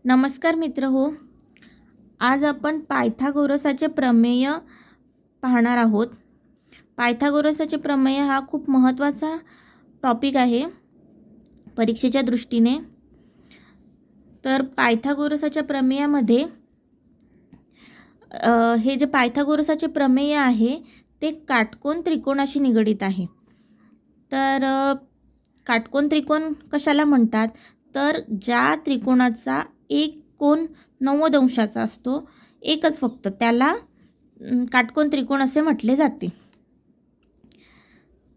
नमस्कार मित्र हो. आज आपण पायथागोरसाचे प्रमेय पाहणार आहोत. पायथागोरसाचे प्रमेय हा खूप महत्त्वाचा टॉपिक आहे परीक्षेच्या दृष्टीने. तर पायथागोरसाच्या प्रमेयामध्ये हे जे पायथागोरसाचे प्रमेय आहे ते काटकोन त्रिकोणाशी निगडित आहे. तर काटकोन त्रिकोण कशाला म्हणतात, तर ज्या त्रिकोणाचा एक कोन 90 अंशाचा असतो, एकच फक्त, त्याला काटकोन त्रिकोण असे म्हटले जाते.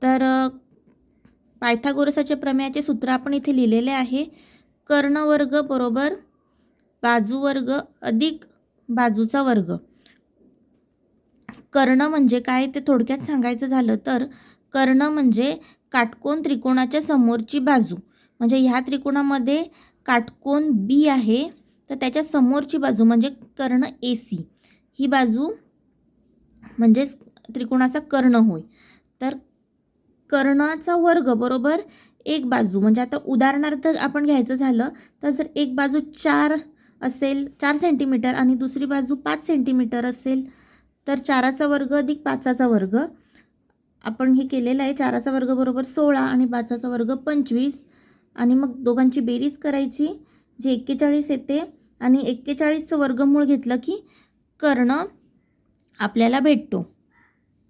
तर पायथागोरसाच्या प्रमेयाचे सूत्र आपण इथे लिहिलेले आहे. कर्णवर्ग बरोबर बाजूवर्ग अधिक बाजूचा वर्ग. कर्ण म्हणजे काय ते थोडक्यात सांगायचं झालं तर कर्ण म्हणजे काटकोन त्रिकोणाच्या समोरची बाजू. म्हणजे ह्या त्रिकोणामध्ये काटकोन बी आहे, तर त्याच्या समोरची बाजू म्हणजे कर्ण AC, ही बाजू म्हणजे त्रिकोणाचा कर्ण होय. तर कर्णाचा वर्ग बरोबर एक बाजू, म्हणजे आता उदाहरणार्थ आपण घ्यायचं झालं तर जर एक बाजू 4 असेल, 4 सेंटीमीटर, आणि दुसरी बाजू 5 सेंटीमीटर असेल, तर 4चा वर्ग अधिक 5चा वर्ग. आपण हे केलेलं आहे. 4चा वर्ग बरोबर 16 आणि 5चा वर्ग 25, आणि मग दोघांची बेरीज करायची जे 41 येते, आणि 41चं वर्गमूळ घेतलं की कर्ण आपल्याला भेटतो.